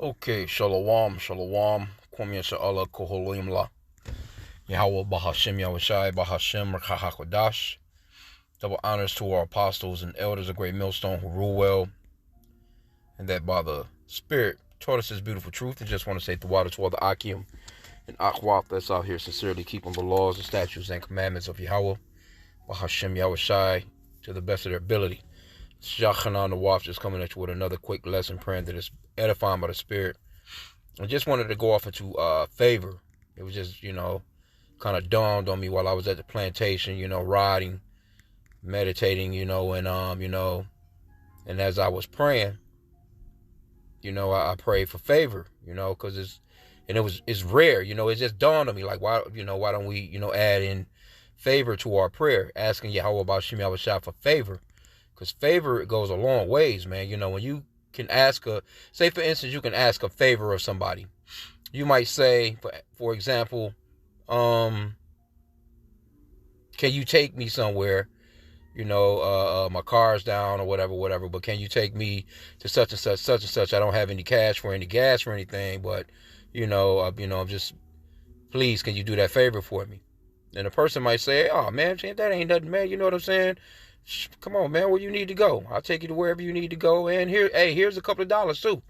Okay, shalom, shalom. Kwam Yasha'Allah Koholim YAHAWAH BAHASHAM YAHAWASHI BAHASHAM RKHAKWADASH. Double honors to our apostles and elders of Great Millstone who rule well, and that by the Spirit taught us this beautiful truth. And just want to say the water to all the H.I.M and YAHAWAH that's out here sincerely keeping the laws and statutes and commandments of YAHAWAH BAHASHAM YAHAWASHI to the best of their ability. Shachan the Waf just coming at you with another quick lesson, praying that it's edifying by the Spirit. I just wanted to go off into Favour. It was just, kind of dawned on me while I was at the plantation, riding, meditating, and as I was praying, I prayed for favor, because it's rare, it just dawned on me, like, why don't we, add in favor to our prayer, asking YAHAWAH BAHASHAM YAHAWASHI for favor. Because favor goes a long ways, man. When you can ask say for instance, you can ask a favor of somebody. You might say, for example, can you take me somewhere? My car's down or whatever, but can you take me to such and such? I don't have any cash for any gas or anything, but, I'm just, please, can you do that favor for me? And the person might say, oh, man, that ain't nothing, man. You know what I'm saying? Come on, man, where you need to go? I'll take you to wherever you need to go. And here's a couple of dollars too.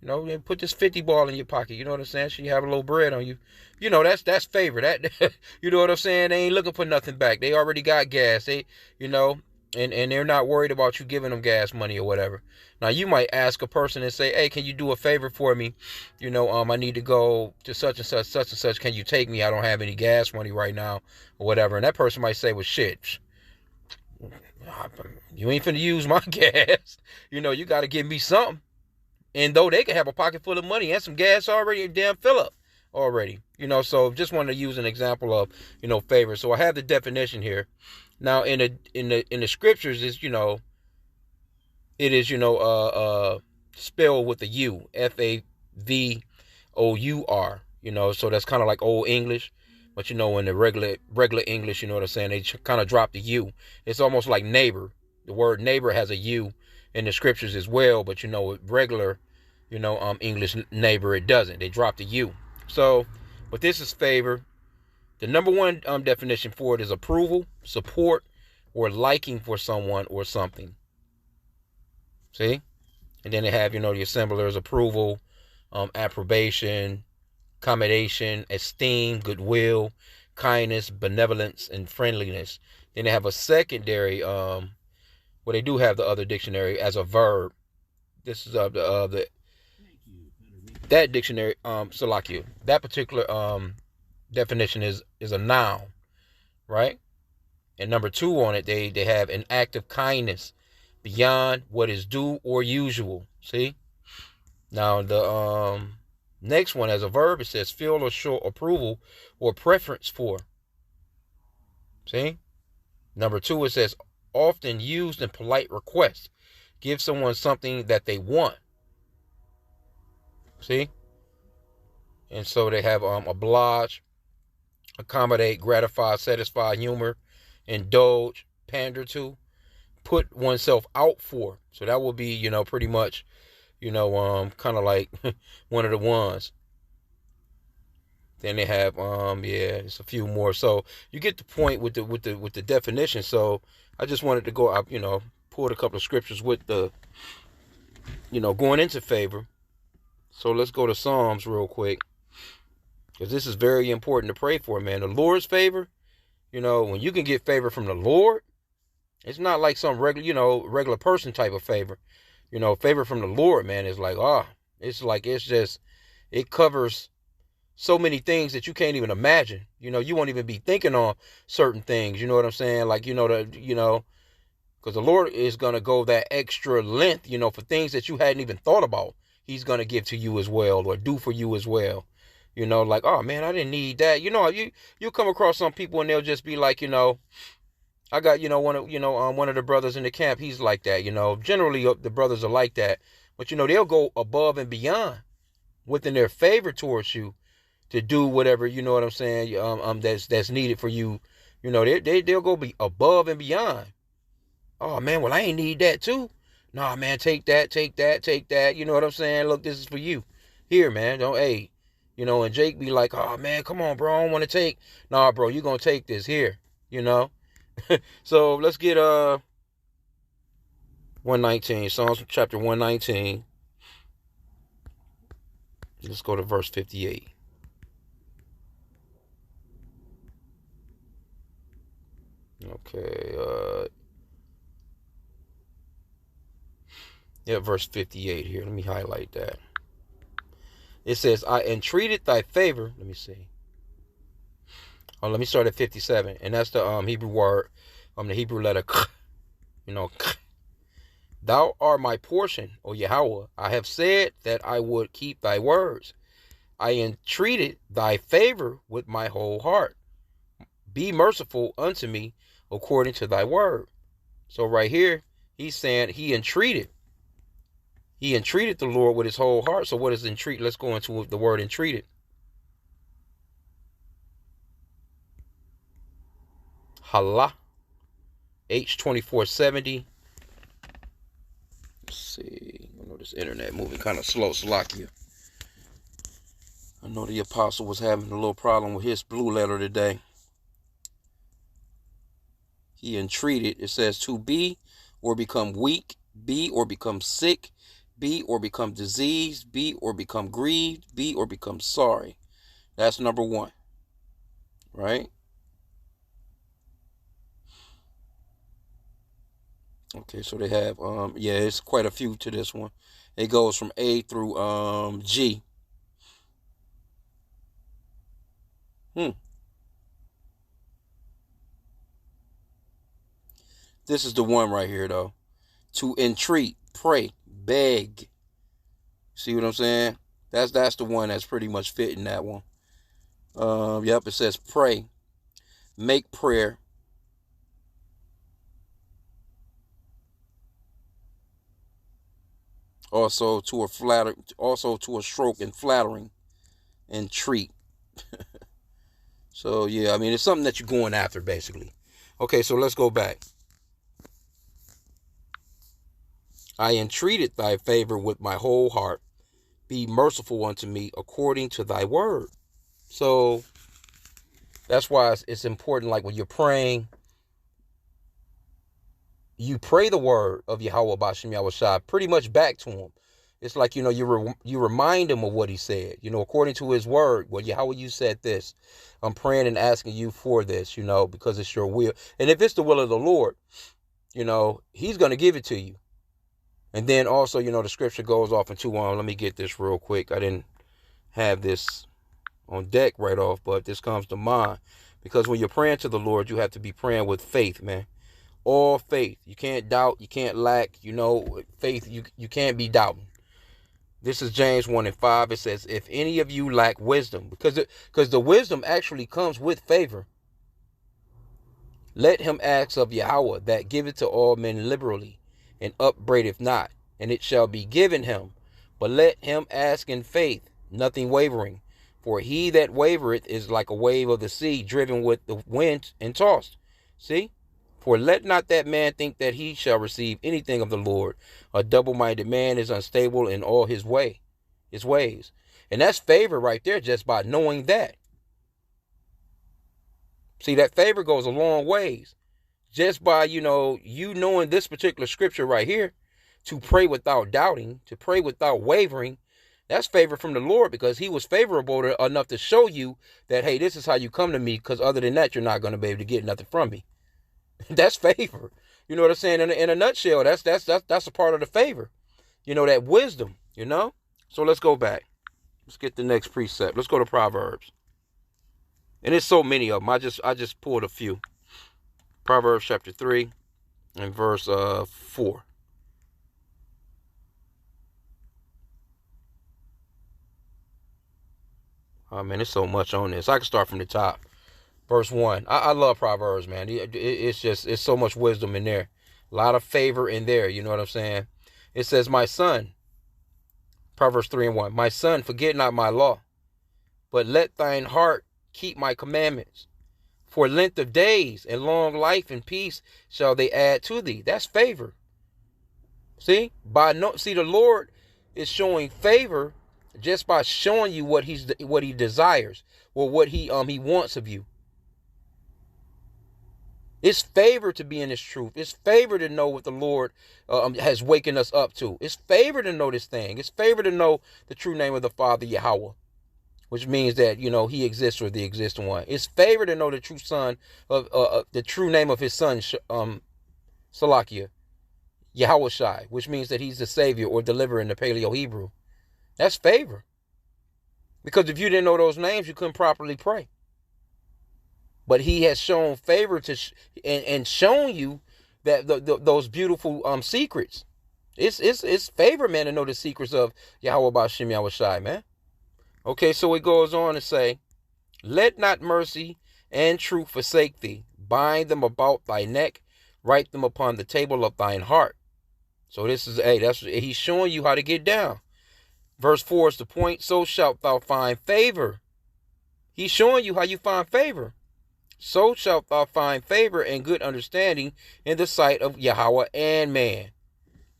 And put this 50 ball in your pocket. You know what I'm saying? So you have a little bread on you. That's favor. That you know what I'm saying? They ain't looking for nothing back. They already got gas. And they're not worried about you giving them gas money or whatever. Now you might ask a person and say, hey, can you do a favor for me? I need to go to such and such. Can you take me? I don't have any gas money right now or whatever. And that person might say, well, shit. You ain't finna use my gas. You got to give me something. And though they can have a pocket full of money and some gas already, damn fill up already. So just wanted to use an example of, favor. So I have the definition here. Now in the scriptures is, it is, spelled with a U, Favour. So that's kind of like old English. But in the regular English, you know what I'm saying, they kind of drop the U. It's almost like neighbor. The word neighbor has a U in the scriptures as well, but regular, English neighbor, it doesn't. They drop the U. So, but this is favor. The number one definition for it is approval, support, or liking for someone or something. See? And then they have, the assemblers, approval, approbation, accommodation, esteem, goodwill, kindness, benevolence, and friendliness. Then they have a secondary, they do have the other dictionary as a verb. This is that dictionary, Salakia. That particular definition is a noun, right? And number two on it, they have an act of kindness beyond what is due or usual. See? Now the next one, as a verb, it says feel or show approval or preference for. See? Number two, it says often used in polite requests. Give someone something that they want. See? And so they have oblige, accommodate, gratify, satisfy, humor, indulge, pander to, put oneself out for. So that will be, pretty much, kind of like one of the ones. Then they have, it's a few more. So you get the point with the definition. So I just wanted to go, pulled a couple of scriptures with the, going into favor. So let's go to Psalms real quick, because this is very important to pray for, man. The Lord's favor, when you can get favor from the Lord, it's not like some regular person type of favor. Favor from the Lord, man, is like, it covers so many things that you can't even imagine. You won't even be thinking on certain things. You know what I'm saying? Like, because the Lord is going to go that extra length, for things that you hadn't even thought about. He's going to give to you as well, or do for you as well. Like, oh man, I didn't need that. You come across some people and they'll just be like, I got, one of the brothers in the camp, he's like that, generally the brothers are like that, but they'll go above and beyond within their favor towards you to do whatever, you know what I'm saying, that's needed for you. They'll go be above and beyond. Oh man, well I ain't need that too. Nah man, take that. You know what I'm saying? Look, this is for you. Here, man. Don't, hey, you know, and Jake be like, oh, man, come on, bro. I don't want to take. Nah, bro, you going to take this here, you know. So let's get 119, Psalms chapter 119. Let's go to verse 58. Okay, yeah, verse 58 here. Let me highlight that. It says, I entreated thy favor. Let me see. Oh, let me start at 57. And that's the Hebrew word, the Hebrew letter, you know. Thou art my portion, O Yahawah. I have said that I would keep thy words. I entreated thy favor with my whole heart. Be merciful unto me according to thy word. So right here, he's saying he entreated. He entreated the Lord with his whole heart. So what is entreat? Let's go into the word entreated. Hala. H2470. Let's see. I know this internet moving kind of slow. Salakia. I know the apostle was having a little problem with his blue letter today. He entreated. It says to be or become weak, be or become sick, be or become diseased, be or become grieved, be or become sorry. That's number one. Right? Okay, so they have yeah, it's quite a few to this one. It goes from A through G. This is the one right here though. To entreat, pray, beg. See what I'm saying? That's the one that's pretty much fitting that one. Yep, it says pray, make prayer. Also to a stroke and flattering, entreat. So yeah, I mean it's something that you're going after basically. Okay, so let's go back. I entreated thy favor with my whole heart. Be merciful unto me according to thy word. So that's why it's important, like when you're praying, you pray the word of Yahawah BAHASHAM YAHAWASHI pretty much back to him. It's like, you know, you remind him of what he said, you know, according to his word. Well, Yahawah, you said this. I'm praying and asking you for this, you know, because it's your will. And if it's the will of the Lord, you know, he's going to give it to you. And then also, you know, the scripture goes off into, let me get this real quick. I didn't have this on deck right off, but this comes to mind. Because when you're praying to the Lord, you have to be praying with faith, man. All faith. You can't doubt. You can't lack. You know, faith, you can't be doubting. This is James 1:5. It says, if any of you lack wisdom, because the wisdom actually comes with favor, let him ask of Yahawah that giveth to all men liberally, and upbraideth not, and it shall be given him. But let him ask in faith, nothing wavering. For he that wavereth is like a wave of the sea, driven with the wind and tossed. See? For let not that man think that he shall receive anything of the Lord. A double-minded man is unstable in all his ways. And that's favor right there, just by knowing that. See, that favor goes a long ways. Just by, you know, you knowing this particular scripture right here, to pray without doubting, to pray without wavering, that's favor from the Lord, because he was favorable enough to show you that, hey, this is how you come to me, because other than that, you're not going to be able to get nothing from me. That's favor. You know what I'm saying? In a nutshell, that's a part of the favor. You know, that wisdom, you know? So let's go back. Let's get the next precept. Let's go to Proverbs. And there's so many of them. I just pulled a few. Proverbs chapter 3 and verse 4. Oh, man, there's so much on this. I can start from the top. Verse 1. I love Proverbs, man. It's so much wisdom in there. A lot of favor in there. You know what I'm saying? It says, my son, Proverbs 3:1. My son, forget not my law, but let thine heart keep my commandments. For length of days and long life and peace shall they add to thee. That's favor. See? The Lord is showing favor just by showing you what he desires, or what he wants of you. It's favor to be in this truth. It's favor to know what the Lord has waken us up to. It's favor to know this thing. It's favor to know the true name of the Father, Yahawah, which means that, he exists, or the existing one. It's favor to know the true son of the true name of his son, Salakia, YAHAWASHI, which means that he's the savior or deliverer in the Paleo Hebrew. That's favor. Because if you didn't know those names, you couldn't properly pray. But he has shown favor and shown you that those beautiful secrets. It's favor, man, to know the secrets of Yahweh BAHASHAM YAHWASHI, man. Okay, so it goes on to say, let not mercy and truth forsake thee. Bind them about thy neck. Write them upon the table of thine heart. So this is, he's showing you how to get down. Verse 4 is the point. So shalt thou find favor. He's showing you how you find favor. So shalt thou find favor and good understanding in the sight of Yahweh and man.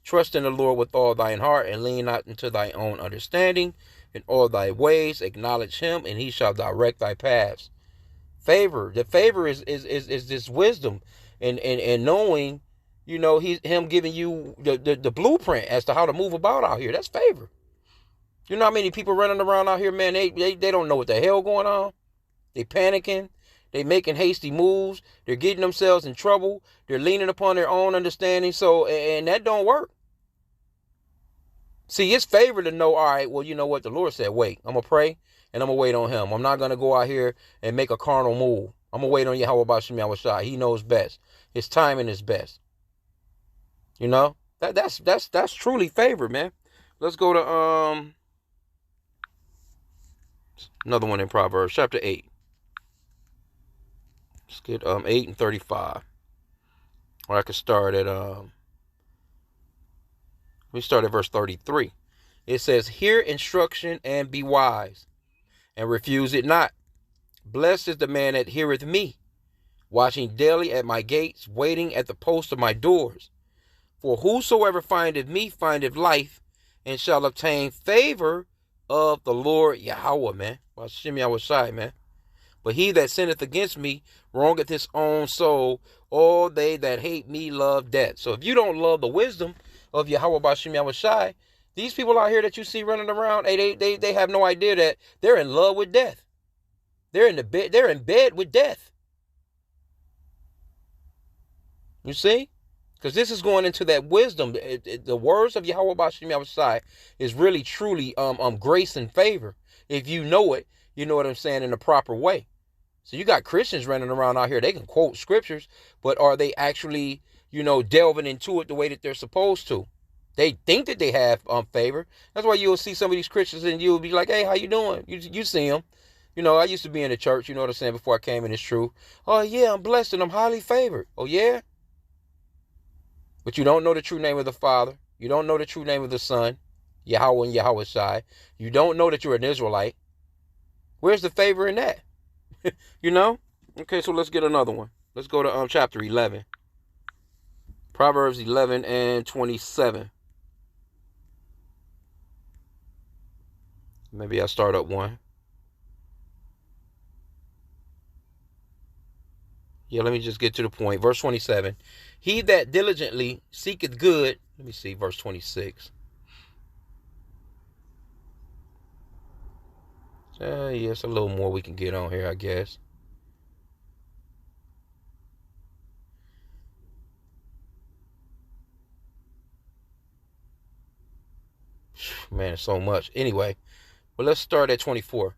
Trust in the Lord with all thine heart, and lean not into thy own understanding. In all thy ways acknowledge him, and he shall direct thy paths. Favor. The favor is this wisdom and knowing, him giving you the blueprint as to how to move about out here. That's favor. You know how many people running around out here, man, they don't know what the hell going on. They panicking. They making hasty moves. They're getting themselves in trouble. They're leaning upon their own understanding. So, and that don't work. See, it's favor to know, all right, well, you know what? The Lord said, wait, I'm going to pray and I'm going to wait on him. I'm not going to go out here and make a carnal move. I'm going to wait on Yahweh BAHASHAM YAHWASHI. He knows best. His timing is best. That's truly favor, man. Let's go to another one in Proverbs, chapter 8. Let's get 8 and 35. Or I could start at we start at verse 33. It says, hear instruction and be wise, and refuse it not. Blessed is the man that heareth me, watching daily at my gates, waiting at the post of my doors. For whosoever findeth me findeth life, and shall obtain favor of the Lord Yahweh, man. BAHASHAM YAHWASHI, man. But he that sinneth against me wrongeth his own soul. All they that hate me love death. So if you don't love the wisdom of Yahweh BAHASHAM YAHWASHI, these people out here that you see running around, they have no idea that they're in love with death. They're in bed with death. You see? Because this is going into that wisdom. The words of Yahweh BAHASHAM YAHWASHI is really truly grace and favor. If you know it, you know what I'm saying, in the proper way. So you got Christians running around out here. They can quote scriptures, but are they actually, delving into it the way that they're supposed to? They think that they have favor. That's why you'll see some of these Christians and you'll be like, hey, how you doing? You see them. I used to be in the church, you know what I'm saying, before I came in this truth. Oh, yeah, I'm blessed and I'm highly favored. Oh, yeah? But you don't know the true name of the Father. You don't know the true name of the Son, Yahweh and YAHWASHI. You don't know that you're an Israelite. Where's the favor in that? Okay, so let's get another one. Let's go to chapter 11. Proverbs 11 and 27. Maybe I'll start up one. Yeah, let me just get to the point. Verse 27. He that diligently seeketh good. Let me see, verse 26. Yes, a little more we can get on here, I guess. Man, so much. Anyway, well, let's start at 24.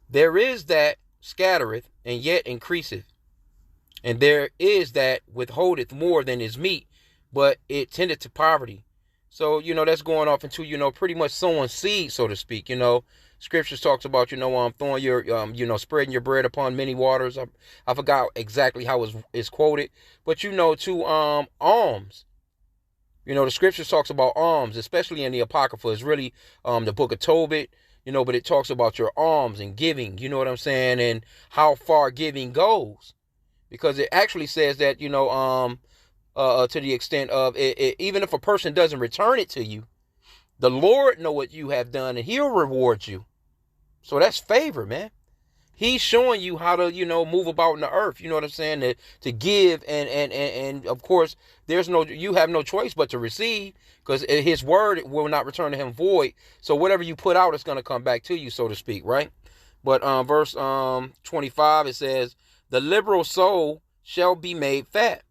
There is that scattereth and yet increaseth, and there is that withholdeth more than is meet, but it tendeth to poverty. So, that's going off into, pretty much sowing seed, so to speak. Scriptures talks about, throwing your, spreading your bread upon many waters. I forgot exactly how it's quoted, but, to alms. The scriptures talks about alms, especially in the Apocrypha. It's really the book of Tobit, but it talks about your alms and giving, you know what I'm saying, and how far giving goes. Because it actually says that, to the extent of it, even if a person doesn't return it to you, The Lord know what you have done, and he'll reward you. So that's favor, man. He's showing you how to, move about in the earth. You know what I'm saying? To give, and of course, you have no choice but to receive, because his word will not return to him void. So whatever you put out is going to come back to you, so to speak, right? But verse 25, it says, the liberal soul shall be made fat,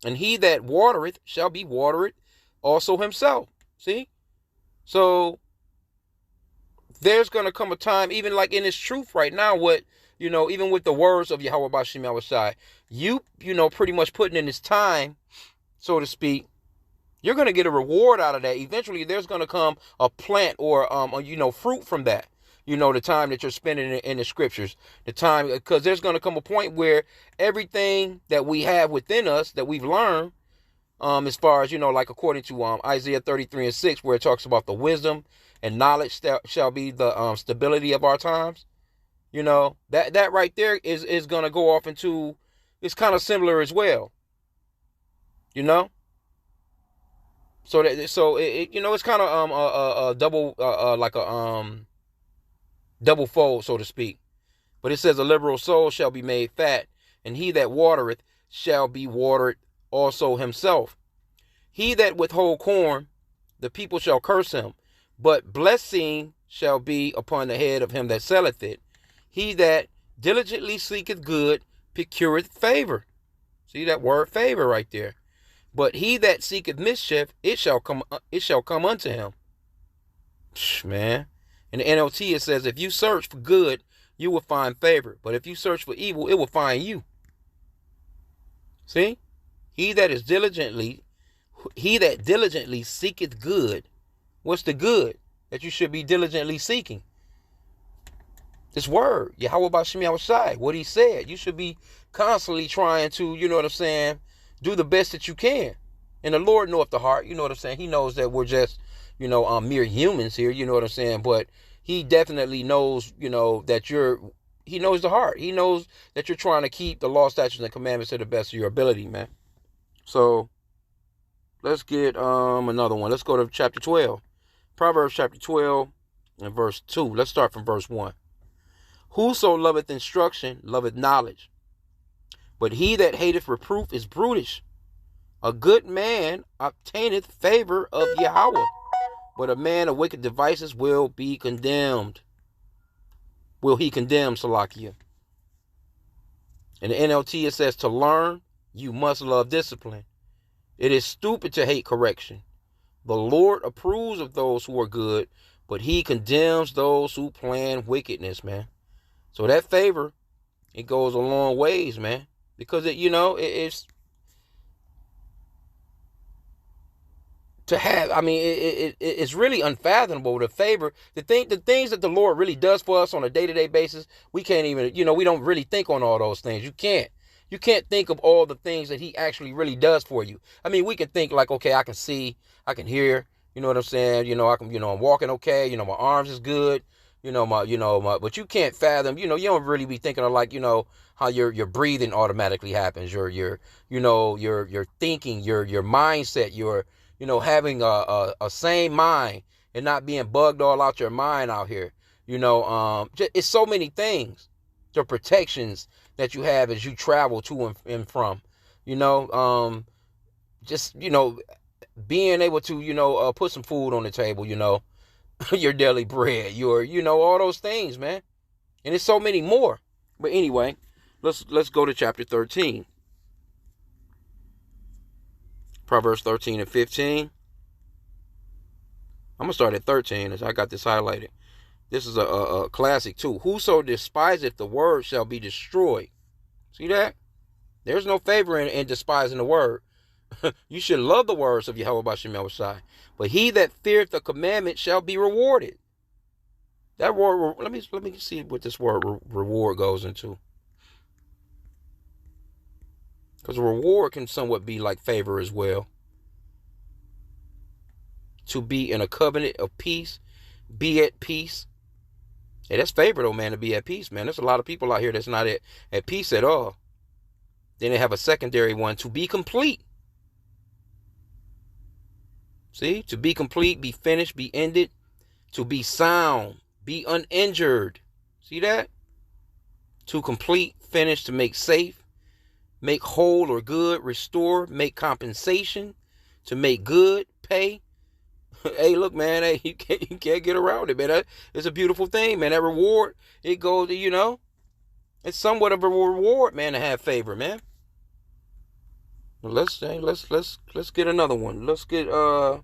and he that watereth shall be watered also himself. See? So there's going to come a time, even like in this truth right now, even with the words of Yahawah BAHASHAM YAHAWASHI, you pretty much putting in this time, so to speak, you're going to get a reward out of that. Eventually, there's going to come a plant or, fruit from that. The time that you're spending in the scriptures, the time, because there's going to come a point where everything that we have within us that we've learned, as far as, like according to Isaiah 33:6, where it talks about the wisdom and knowledge shall be the stability of our times. That right there is going to go off into, it's kind of similar as well. So it's kind of a double like a double fold, so to speak. But it says a liberal soul shall be made fat, and he that watereth shall be watered also himself. He that withhold corn, the people shall curse him, but blessing shall be upon the head of him that selleth it. He that diligently seeketh good procureth favor. See that word favor right there. But he that seeketh mischief, it shall come unto him. Man. In the NLT it says, if you search for good, you will find favor. But if you search for evil, it will find you. See? He that diligently seeketh good. What's the good that you should be diligently seeking? This word, Yahawah BAHASHAM YAHAWASHI, what he said. You should be constantly trying to, do the best that you can. And the Lord knoweth the heart, you know what I'm saying? He knows that we're just, mere humans here, you know what I'm saying? But he definitely knows, that he knows the heart. He knows that you're trying to keep the law, statutes, and commandments to the best of your ability, man. So let's get another one. Let's go to chapter 12. Proverbs chapter 12 and verse 2. Let's start from verse 1. Whoso loveth instruction loveth knowledge, but he that hateth reproof is brutish. A good man obtaineth favor of Yahawah, but a man of wicked devices will be condemned. Will he condemn, Salakia? In the NLT it says, to learn, you must love discipline. It is stupid to hate correction. The Lord approves of those who are good, but he condemns those who plan wickedness, man. So that favor, it goes a long ways, man. Because it's to have, it's really unfathomable, the favor, the things that the Lord really does for us on a day-to-day basis. We can't even, we don't really think on all those things. You can't think of all the things that he actually really does for you. We can think like, okay, I can see, I can hear, you know what I'm saying? I can, I'm walking okay, my arms is good, but you can't fathom, you don't really be thinking of like, how your breathing automatically happens, your thinking, your mindset, your, having a sane mind and not being bugged all out your mind out here. It's so many things, the protections that you have as you travel to and from, just, being able to, put some food on the table, your daily bread, your, all those things, man. And it's so many more. But anyway, let's go to chapter 13. Proverbs 13 and 15. I'm going to start at 13 as I got this highlighted. This is a classic too. Whoso despiseth the word shall be destroyed. See that? There's no favor in despising the word. You should love the words of Yahawah BAHASHAM YAHAWASHI. But he that feareth the commandment shall be rewarded. That word, let me see what this word reward goes into. Because reward can somewhat be like favor as well. To be in a covenant of peace, be at peace. Hey, that's favor though, man, to be at peace, man. There's a lot of people out here that's not at peace at all. Then they have a secondary one, to be complete. See, to be complete, be finished, be ended, to be sound, be uninjured. See that? To complete, finish, to make safe, make whole or good, restore, make compensation, to make good, pay. Hey, look, man, hey, you can't get around it, man. It's a beautiful thing, man. That reward, it goes to, it's somewhat of a reward, man, to have favor, man. Let's get another one. Let's go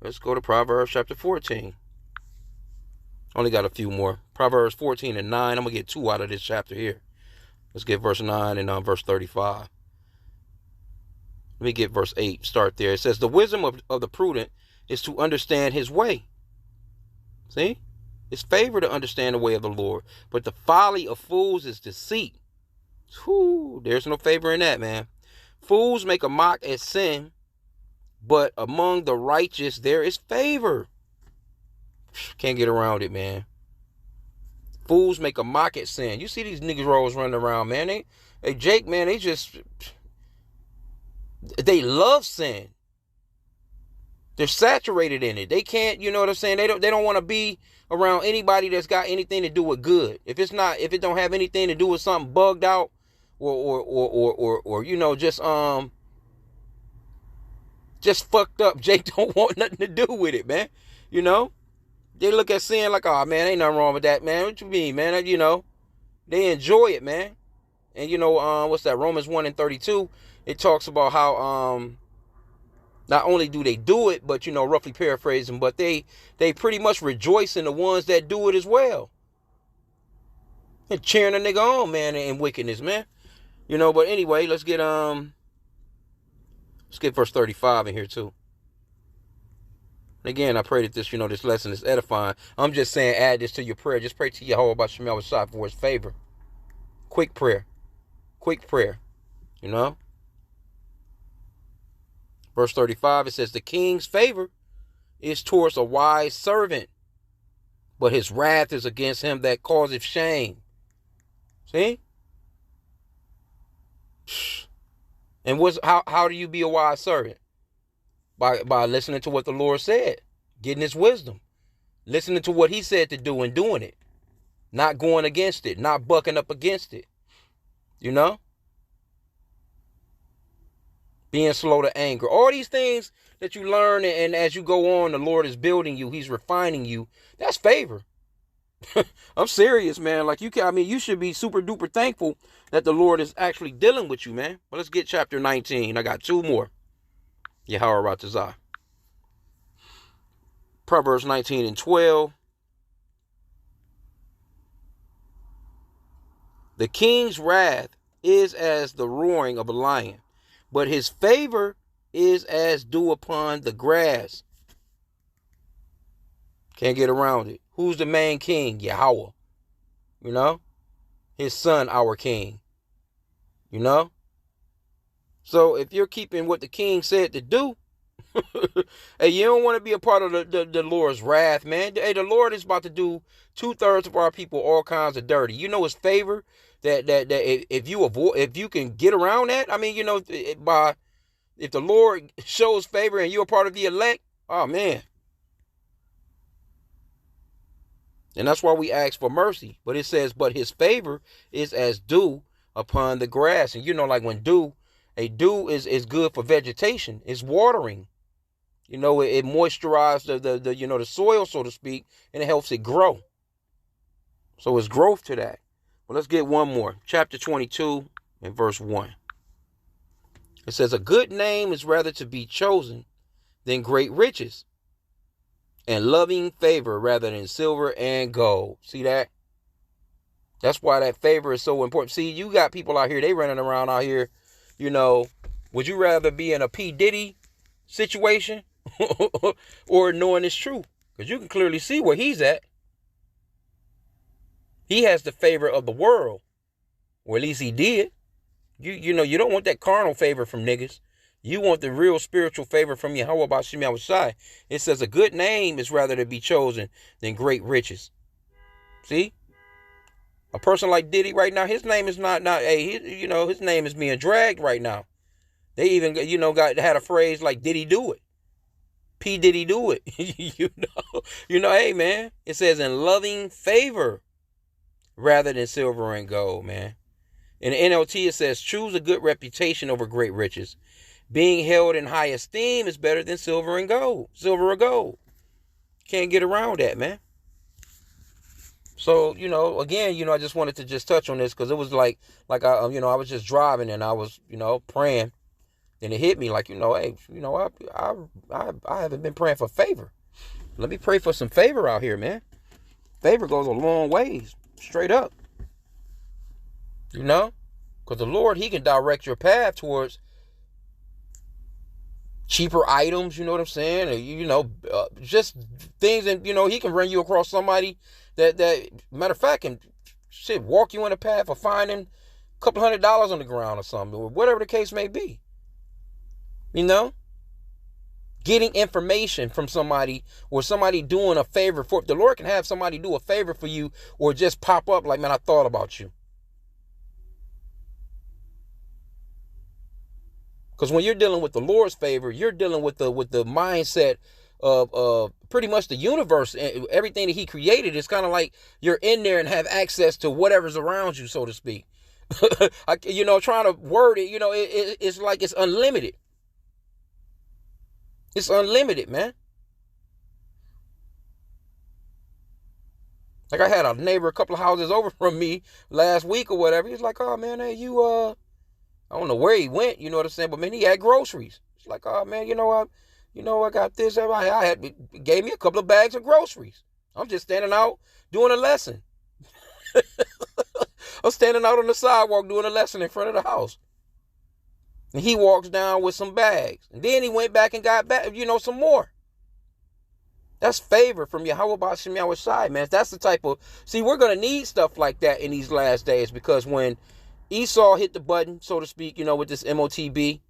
to Proverbs chapter 14. Only got a few more. Proverbs 14 and 9. I'm gonna get 2 out of this chapter here. Let's get verse 9 and verse 35. Let me get verse 8. Start there. It says, the wisdom of the prudent is to understand his way. See? It's favor to understand the way of the Lord. But the folly of fools is deceit. Whew, there's no favor in that, man. Fools make a mock at sin, but among the righteous there is favor. Can't get around it, man. Fools make a mock at sin. You see these niggas rolls running around, man. Hey, Jake, man, they love sin. They're saturated in it. They can't, you know what I'm saying? They don't want to be around anybody that's got anything to do with good. If it don't have anything to do with something bugged out, or just fucked up, Jake don't want nothing to do with it, man. They look at sin like, oh man, ain't nothing wrong with that, man. What you mean, man? They enjoy it, man. And what's that? Romans 1 and 32. It talks about how not only do they do it, but roughly paraphrasing, but they pretty much rejoice in the ones that do it as well. And cheering a nigga on, man, in wickedness, man. But anyway, let's get verse 35 in here too. Again, I pray that this lesson is edifying. I'm just saying, add this to your prayer. Just pray to YAHAWASHI for his favor. Quick prayer. Verse 35, it says, the king's favor is towards a wise servant, but his wrath is against him that causeth shame. See? And how do you be a wise servant? By listening to what the Lord said, getting his wisdom, listening to what he said to do and doing it, not going against it, not bucking up against it, being slow to anger. All these things that you learn, and as you go on, the Lord is building you, he's refining you. That's favor. I'm serious, man. Like you should be super duper thankful that the Lord is actually dealing with you, man. But let's get chapter 19. I got 2 more. YAHAWASHI. Proverbs 19 and 12. The king's wrath is as the roaring of a lion, but his favor is as dew upon the grass. Can't get around it. Who's the main king? Yahweh. His son, our king. So if you're keeping what the king said to do, hey, you don't want to be a part of the Lord's wrath, man. Hey, the Lord is about to do 2/3 of our people all kinds of dirty. His favor that if you can get around that, if the Lord shows favor and you're a part of the elect, oh man. And that's why we ask for mercy. But it says, but his favor is as dew upon the grass. And like when dew is good for vegetation. It's watering. It moisturizes the soil, so to speak, and it helps it grow. So it's growth to that. Well, let's get one more. Chapter 22 and verse 1. It says, a good name is rather to be chosen than great riches, and loving favor rather than silver and gold. See that? That's why that favor is so important. See, you got people out here, they running around out here, would you rather be in a P. Diddy situation or knowing it's true? Because you can clearly see where he's at. He has the favor of the world, or at least he did. You don't want that carnal favor from niggas. You want the real spiritual favor from YAHAWASHI. It says a good name is rather to be chosen than great riches. See? A person like Diddy right now, his name is his name is being dragged right now. They even, had a phrase like, did he do it? P Diddy do it. Hey man, it says in loving favor rather than silver and gold, man. In the NLT it says choose a good reputation over great riches. Being held in high esteem is better than silver or gold. Can't get around that, man. So, again, I just wanted to just touch on this because it was like I was just driving and I was, praying. And it hit me like, hey, I haven't been praying for favor. Let me pray for some favor out here, man. Favor goes a long ways, straight up. Because the Lord, he can direct your path towards cheaper items, you know what I'm saying? Or, just things, and, he can run you across somebody that matter of fact, can walk you on a path of finding a couple $100 on the ground or something, or whatever the case may be. Getting information from somebody or somebody doing a favor for, the Lord can have somebody do a favor for you or just pop up like, man, I thought about you. Because when you're dealing with the Lord's favor, you're dealing with the mindset of pretty much the universe. Everything that he created is kind of like you're in there and have access to whatever's around you, so to speak. Trying to word it, it's like it's unlimited. It's unlimited, man. Like I had a neighbor a couple of houses over from me last week or whatever. He's like, oh man, hey, I don't know where he went, you know what I'm saying? But man, he had groceries. It's like, oh man, I got this. Gave me a couple of bags of groceries. I'm just standing out doing a lesson. I'm standing out on the sidewalk doing a lesson in front of the house. And he walks down with some bags. And then he went back and got back, some more. That's favor from YAHAWASHI, man. That's the type of, see, we're going to need stuff like that in these last days, because when Esau hit the button, so to speak, with this MOTB,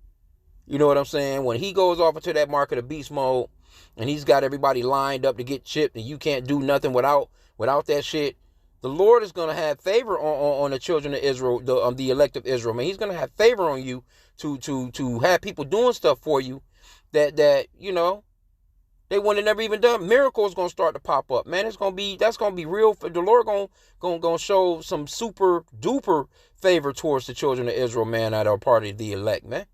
you know what I'm saying? When he goes off into that market of beast mode and he's got everybody lined up to get chipped and you can't do nothing without that shit, the Lord is going to have favor on the children of Israel, the elect of Israel, man. He's going to have favor on you to have people doing stuff for you that they wouldn't have never even done. Miracles going to start to pop up, man. That's going to be real. The Lord going to show some super duper favor towards the children of Israel, man, that are part of the elect, man.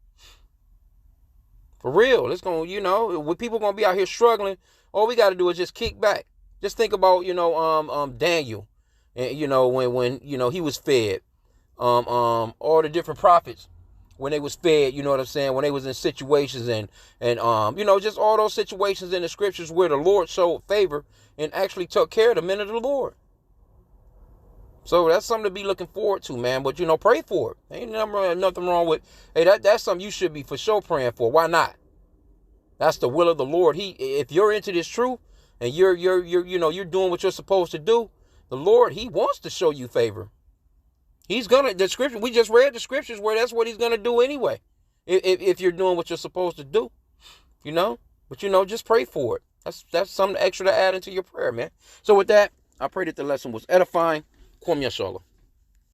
For real. It's going to, when people going to be out here struggling, all we got to do is just kick back. Just think about, Daniel, and, when he was fed, all the different prophets, when they was fed, you know what I'm saying, when they was in situations and just all those situations in the scriptures where the Lord showed favor and actually took care of the men of the Lord. So that's something to be looking forward to, man. But, pray for it. Ain't nothing wrong with, hey, that's something you should be for sure praying for. Why not? That's the will of the Lord. If you're into this truth and you're doing what you're supposed to do, the Lord, he wants to show you favor. He's going to, the scripture, we just read the scriptures where that's what he's going to do anyway. If you're doing what you're supposed to do, but just pray for it. That's something extra to add into your prayer, man. So with that, I pray that the lesson was edifying. Kwam Yashala.